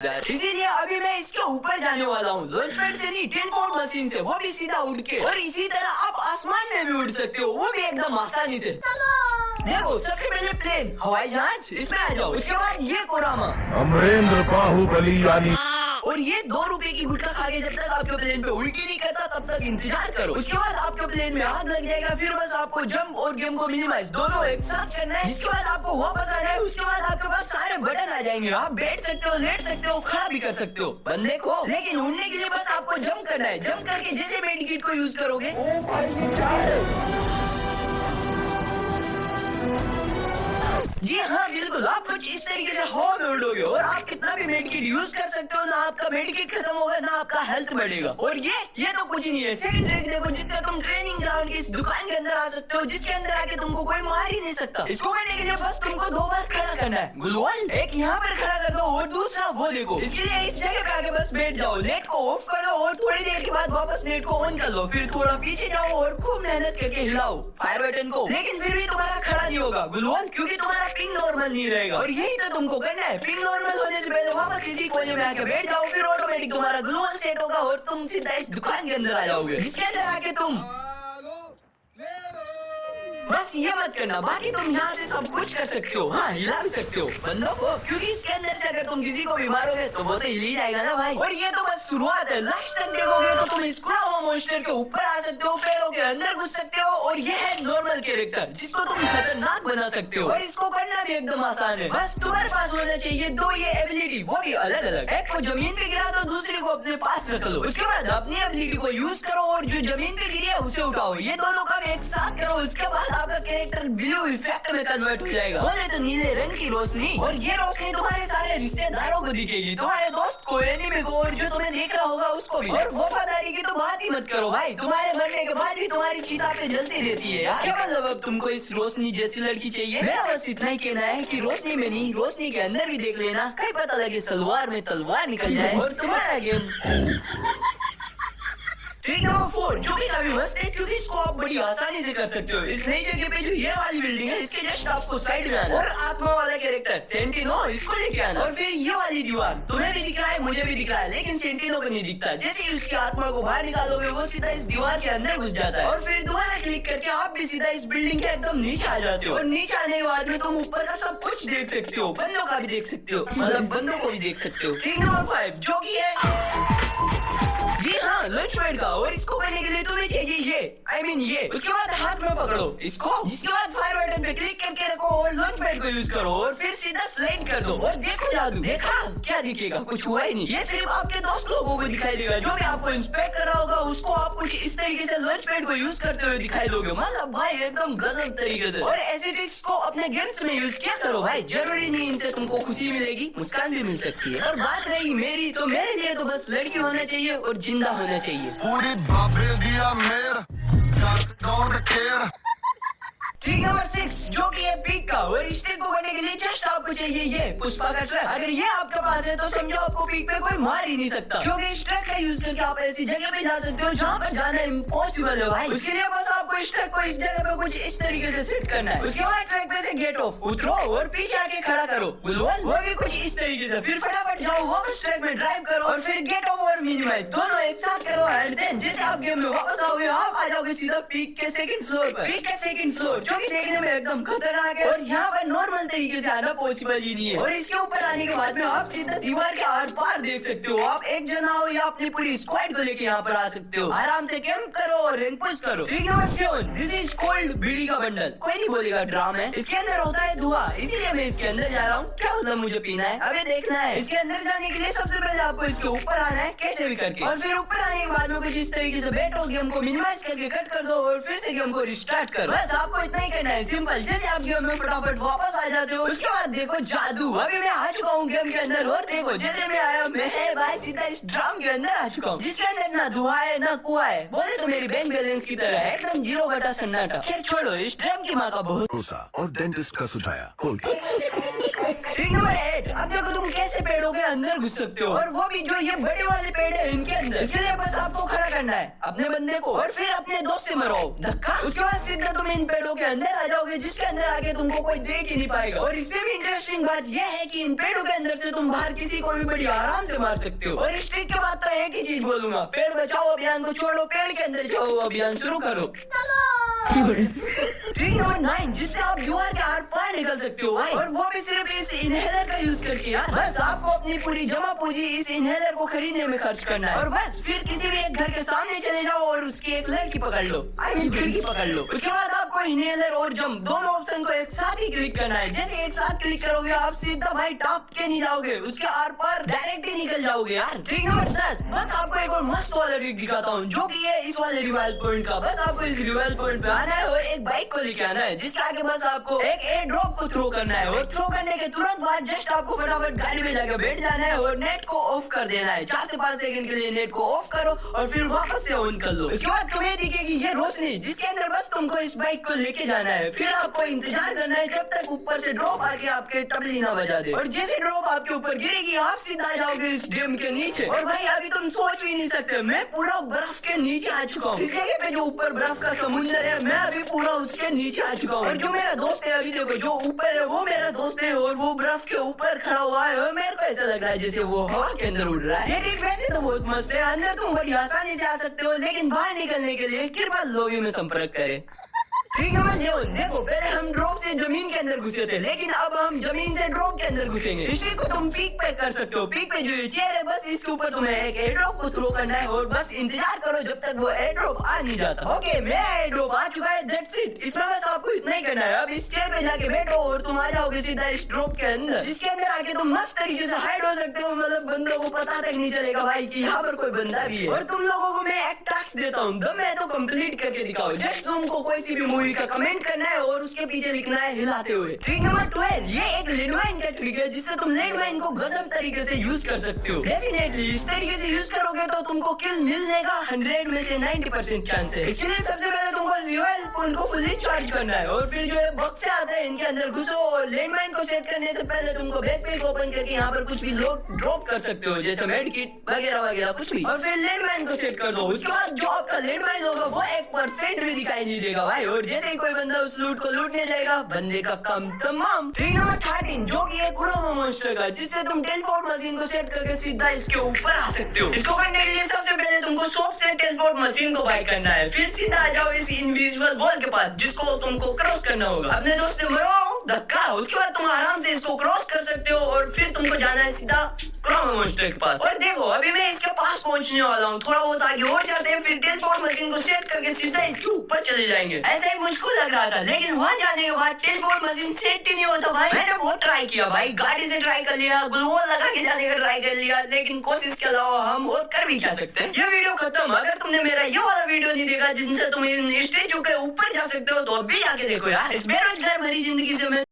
यार। इसीलिए अभी मैं इसके ऊपर जाने वाला हूँ, लॉन्च पैड से नहीं, टेलीपोर्ट मशीन से, वो भी सीधा उड़ के। और इसी तरह आप आसमान में भी उड़ सकते हो, वो भी एकदम आसानी से। देखो, सबसे पहले प्लेन, हवाई जहाज, इसमें आ जाओ। उसके बाद ये कोरामा, अमरेंद्र बाहुबली यानी। और ये 2 रुपए की गुटखा खा के जब तक आपके प्लेन पे उल्टी नहीं करता तब तक इंतजार करो। उसके बाद आपके प्लेन में आग लग जाएगा। फिर बस आपको जंप और गेम को मिनिमाइज दोनों एक साथ करना है। जिसके बाद आपको वापस आना है। उसके बाद आपके पास सारे बटन आ जाएंगे, आप बैठ सकते हो, लेट सकते हो, खड़ा भी कर सकते हो बंदे को। लेकिन उड़ने के लिए बस आपको जंप करना है। जंप करके जैसे मेडिकेट को यूज करोगे, ओ भाई ये क्या है? जी हाँ बिल्कुल, आप कुछ इस तरीके से हवा में उड़ोगे और आप कितना भी मेडिकेट यूज कर सकते हो, ना आपका मेडिकेट खत्म होगा ना आपका हेल्थ बढ़ेगा। और ये तो कुछ ही नहीं है। सेकंड ट्रिक देखो, जिससे तुम ट्रेनिंग ग्राउंड की इस दुकान के अंदर आ सकते हो, जिसके अंदर आके तुमको कोई मार ही नहीं सकता। इसको करने के लिए बस तुमको 2 बार खड़ा करना है। गुलवाल, एक यहाँ पर खड़ा कर दो और दूसरा वो देखो। इसके लिए इस जगह पे आके बस बैठ जाओ, नेट को ऑफ कर दो और थोड़ी देर के बाद वापस नेट को ऑन कर लो। फिर थोड़ा पीछे जाओ और खूब मेहनत करके हिलाओ फायर बटन को। लेकिन फिर भी तुम्हारा खड़ा नहीं होगा गुलवाल, क्योंकि तुम्हारा पिंग नॉर्मल नहीं रहेगा। और यही तो तुमको करना है। पिंग नॉर्मल होने से पहले वापस इसी कोने में आके बैठ जाओ। फिर ऑटोमेटिक तुम्हारा ग्लूवल सेट होगा और तुम सीधा इस दुकान के अंदर आ जाओगे, जिसके अंदर आके तुम बस ये मत करना, बाकी तुम यहाँ से सब कुछ कर सकते हो। हाँ, हिला भी सकते हो बंदों को, क्योंकि इसके अंदर से अगर तुम किसी को भी मारोगे तो वो तो हिल ही जाएगा ना भाई। और ये तो बस शुरुआत है, लास्ट तक देखोगे तो तुम इस कुरामा मॉन्स्टर के ऊपर आ सकते हो, पेड़ों के अंदर घुस सकते हो। और ये है नॉर्मल कैरेक्टर, जिसको तुम खतरनाक बना सकते हो। और इसको करना भी एकदम आसान है, बस तुम्हारे पास होना चाहिए 2 ये एबिलिटी, वो भी अलग अलग। एक को जमीन पे गिरा दो, दूसरी को अपने पास रख लो। उसके बाद अपनी एबिलिटी को यूज करो और जो जमीन पे गिरी है उसे उठाओ। ये दोनों काम एक साथ करो, उसके बाद आपका कैरेक्टर ब्लू इफेक्ट में कन्वर्ट हो जाएगा। बोले तो नीले रंग की रोशनी, और ये रोशनी तुम्हारे सारे रिश्तेदारों को दिखेगी, तुम्हारे दोस्त को, एनिमी को, और जो तुम्हें देख रहा होगा उसको भी। और वफादारी की तो बात ही मत करो भाई, तुम्हारे मरने के बाद भी तुम्हारी चिता पे जलती रहती है यार। क्या मतलब अब तुमको इस रोशनी जैसी लड़की चाहिए? मेरा बस इतना ही कहना है कि रोशनी में नहीं, रोशनी के अंदर भी देख लेना, कहीं पता लगे सलवार में तलवार निकल जाए और तुम्हारा गेम। ट्रिक नंबर 4, जो कि काफी मस्त है, क्योंकि इसको आप बड़ी आसानी से कर सकते हो। इस नई जगह पे जो ये वाली बिल्डिंग है, इसके जस्ट आपको साइड में आना और आत्मा वाला कैरेक्टर सेंटिनो, इसको लेके आना। और फिर ये वाली दीवार तुम्हें भी दिख रहा है, मुझे भी दिख रहा है, लेकिन सेंटिनो को नहीं दिखता। जैसे ही उसकी आत्मा को बाहर निकालोगे, वो सीधा इस दीवार के अंदर घुस जाता है। और फिर दोबारा क्लिक करके आप भी सीधा इस बिल्डिंग के एकदम नीचे आ जाते हो। और नीचे आने के बाद में तुम ऊपर का सब कुछ देख सकते हो, बंदों का भी देख सकते हो, मतलब बंदों को भी देख सकते हो। ट्रिक नंबर 5, जो की है जी हाँ लॉन्च पैड का। और इसको करने के लिए तुम्हें चाहिए ये, ये। उसके बाद हाथ में पकड़ो इसको, जिसके बाद फायर बटन पे क्लिक करके रखो और लॉन्च पैड को यूज करो और फिर सीधा स्लाइड कर दो। और देखो जादू, देखा क्या दिखेगा? कुछ हुआ ही नहीं। ये सिर्फ आपके दोस्त लोगों को दिखाई देगा, जो भी आपको इंस्पेक्ट कर रहा होगा उसको आप कुछ इस तरीके से लॉन्च पैड को यूज करते हुए दिखाई दोगे। मतलब भाई एकदम गजब तरीके से। और ऐसी ट्रिक्स को अपने गेम्स में यूज क्या करो भाई, जरूरी नहीं इनसे तुमको खुशी मिलेगी, मुस्कान भी मिल सकती है। और बात रही मेरी, तो मेरे लिए तो बस लड़की होना चाहिए और जिंदा होना चाहिए। पूरी बाबे दिया मेरा डोंट केयर। ट्रिक नंबर 6, जो कि है पीक का। और इस ट्रिक को करने के लिए जस्ट आपको चाहिए ये पुष्पा का ट्रक। अगर ये आपके पास है तो समझो आपको पीक पे कोई मार ही नहीं सकता, क्योंकि इस ट्रक का यूज करके आप ऐसी जगह पे जा सकते हो जहाँ पर जाना इम्पॉसिबल है भाई। उसके लिए बस आपको इस ट्रक को इस जगह पे कुछ इस तरीके से सेट करना है। उसके बाद ट्रक पे से गेट ऑफ उतरो और पीछे आके खड़ा करो, वो भी कुछ इस तरीके से। फिर फटाफट जाओ वापस ट्रक में ड्राइव करो और फिर गेट ऑफ और मिनिमाइज दोनों एक साथ करो। एंड देन जैसे आप गेम में वापस आओगे, आप आ जाओगे सीधा पीक के सेकंड फ्लोर पर। पीक का सेकंड फ्लोर जो कि देखने में एकदम खतरनाक है और यहाँ पर नॉर्मल तरीके से आना पॉसिबल ही नहीं है। और इसके ऊपर आने के बाद में आप सीधा दीवार के आर पार देख सकते हो। आप एक जना हो या अपनी पूरी स्क्वाड को लेके यहाँ पर आ सकते हो, आराम से कैंप करो और रैंक पुश करो। Trick number 7, this is called बीड़ी का बंडल। कोई नहीं बोलेगा ड्राम है, इसके अंदर होता है धुआं, इसीलिए मैं इसके अंदर जा रहा हूँ। क्या मतलब मुझे पीना है? अबे देखना है। इसके अंदर जाने के लिए सबसे पहले आपको इसके ऊपर आना है, कैसे भी करके। और फिर ऊपर आने के बाद में कुछ इस तरीके से बैठो, गेम को मिनिमाइज करके कट कर दो और फिर से गेम को रिस्टार्ट करो। बस आपको इतना ही करना है, सिंपल। जैसे आप गेम में फटाफट वापस आ जाते हो, उसके बाद देखो जादू, अभी मैं आ चुका हूँ गेम के अंदर। और देखो जैसे मैं आया, मैं भाई सीधा इस ड्रम के अंदर आ चुका हूँ, जिसके अंदर ना धुआं है ना कुआं है। बोले तो मेरी बैंक बैलेंस की तरह है, एकदम 0 बटा सन्नाटा। खैर छोड़ो, इस ड्रम की माँ का बहुत और डेंटिस्ट का सुझाया ट्रिक नंबर 8, अब देखो तुम कैसे पेड़ों के अंदर घुस सकते हो, और वो भी जो ये बड़े वाले पेड़ है इनके अंदर। इसके लिए बस आपको खड़ा करना है अपने बंदे को, और फिर अपने दोस्त से मरवाओ धक्का। उसके बाद सीधा तुम इन पेड़ों के अंदर आ जाओगे, जिसके अंदर आके तुमको कोई देख ही नहीं पाएगा। और इससे भी इंटरेस्टिंग बात यह है कि इन पेड़ों के अंदर से तुम बाहर किसी को भी बड़ी आराम से मार सकते हो। और इस ट्रिक के बाद तो एक ही चीज बोलूंगा, पेड़ बचाओ अभियान को छोड़ो, पेड़ के अंदर जाओ अभियान शुरू करो। ट्रिक नंबर 9, जिससे आप दीवार के आर पार निकल सकते हो भाई, और वो भी सिर्फ इस इनहेलर का यूज करके यार। बस आपको अपनी पूरी जमा पूंजी इस इनहेलर को खरीदने में खर्च करना है, और बस फिर किसी भी एक घर के सामने चले जाओ और उसकी एक लड़की पकड़ लो, खिड़की पकड़ लो। उसके बाद आपको इनहेलर और जम दोनों ऑप्शन को एक साथ ही क्लिक करना है। जैसे एक साथ क्लिक करोगे आप सीधा भाई टॉप के नहीं जाओगे, उसके आर पार डायरेक्ट ही निकल जाओगे यार। ट्रिक नंबर 10, बस आपको एक और मस्त वाला ट्रिक दिखाता हूँ, जो कि है इस वाले रिवाइल पॉइंट का। बस आपको इस रिवाइल पॉइंट पे आना है और एक बाइक को लेके आना है, जिसके आगे बस आपको एक एयर ड्रॉप को थ्रो करना है, और थ्रो करने के तुरंत बाद जस्ट आपको फटाफट गाड़ी में जाकर बैठ जाना है और नेट को ऑफ कर देना है। 4 से 5 सेकंड के लिए नेट को ऑफ करो और फिर वापस से ऑन कर लो। उसके बाद तुम्हें दिखेगी ये रोशनी, जिसके अंदर बस तुमको इस बाइक को लेके जाना है। फिर आपको इंतजार करना है जब तक ऊपर से ड्रॉप आके आपके टबली ना बजा दे, और जैसे ड्रॉप आपके ऊपर गिरेगी आप सीधा जाओगे इस डैम के नीचे। और भाई अभी तुम सोच भी नहीं सकते, मैं पूरा बर्फ के नीचे आ चुका हूँ। इस जगह पे जो ऊपर बर्फ का समुद्र है, मैं अभी पूरा उसके नीचे आ चुका हूँ। और जो मेरा दोस्त है अभी देखो, जो ऊपर है वो मेरा दोस्त है, और वो बर्फ के ऊपर खड़ा हुआ है, और मेरे को ऐसा लग रहा है जैसे वो हवा के अंदर उड़ रहा है। ये ट्रिक वैसे तो बहुत मस्त है, अंदर तुम बड़ी आसानी से आ सकते हो, लेकिन बाहर निकलने के लिए कृपया लॉबी में संपर्क करें। ट्रिक नंबर 11, देखो पहले हम ड्रॉप से जमीन के अंदर घुसे थे, लेकिन अब हम जमीन से ड्रॉप के अंदर घुसेंगे। इस ट्रिक को तुम पीक पे कर सकते हो। पीक पे जो ये चेयर है, बस इसके ऊपर तुम्हें एक एयर ड्रॉप को थ्रो करना है, और बस इंतजार करो जब तक वो एयर ड्रॉप आ नहीं जाता। ओके, मेरा एयर ड्रॉप आ चुका है, दैट्स इट। इसमें बस आपको इतना ही करना है। अब इस चेयर पे जाके बैठो और तुम आ जाओगे सीधा इस ड्रॉप के अंदर, जिसके अंदर आके तुम मस्त तरीके से हाइड हो सकते हो। मतलब बंदों को पता तक नहीं चलेगा भाई कि यहाँ पर कोई बंदा भी है। और तुम लोगों को मैं एक टास्क देता हूँ, दम है तो कंप्लीट करके दिखाओ। जस्ट तुमको कोई सी भी मूवी का कमेंट करना है और उसके पीछे लिखना है हिलाते हुए। ट्रिक नंबर 12, ये एक लैंडमाइन का ट्रिक है, जिससे तुम लैंडमाइन को गजब तरीके से यूज कर सकते हो। डेफिनेटली इस तरीके से यूज करोगे तो तुमको किल मिलने का 100 में से 90% चांस है। इसके लिए सबसे पहले तुमको रिवाइल पॉइंट को फुली चार्ज करना है, और फिर जो है बक्से आते हैं इनके अंदर घुसो, और लैंडमाइन को सेट करने से पहले तुमको बैकपैक ओपन करके यहाँ पर कुछ भी ड्रॉप कर सकते हो, जैसे मेड किट वगैरह वगैरह कुछ भी, और फिर लैंडमाइन को सेट कर दो। उसके बाद जो आपका लैंडमाइन होगा वो 1% भी दिखाई नहीं देगा भाई, और जैसे ही कोई बंदा उस लूट को लूटने जाएगा, बंदे का काम तमाम। ट्रिक नंबर 13, जो कि है कुरोमा मॉन्स्टर का, जिससे तुम टेलीपोर्ट मशीन को सेट करके सीधा इसके ऊपर आ सकते हो। इसको करने के लिए सबसे पहले तुमको शॉप से टेलीपोर्ट मशीन को बाय करना है, फिर सीधा आ जाओ इस इनविजिबल वॉल के पास, जिसको तुमको क्रॉस करना होगा। अपने दोस्त से मरवाओ धक्का, उसके बाद तुम आराम से इसको क्रॉस कर सकते हो, और फिर तुमको जाना है सीधा कुरोमा मॉन्स्टर के पास। और देखो अभी मैं इसके पास पहुंचने वाला हूँ, थोड़ा बहुत आगे और जाते हैं, फिर टेलीपोर्ट मशीन को सेट करके सीधा इसके ऊपर चले जाएंगे। ऐसा ही मुझको लग रहा था, लेकिन वहाँ जाने के बाद टेलीपोर्ट मशीन सेट ही नहीं होता भाई। मैंने बहुत ट्राई किया भाई, गाड़ी से ट्राई कर लिया, ग्लूवॉल लगा के जाने का ट्राई कर लिया, लेकिन कोशिश के अलावा हम और कर भी क्या सकते हैं। ये वीडियो खत्म। अगर तुमने मेरा ये वाला वीडियो नहीं देखा जिनसे तुम इन स्टेचू के ऊपर जा सकते हो, तो अभी जाके देखो यार। इस बेरोजगार भरी जिंदगी से मैं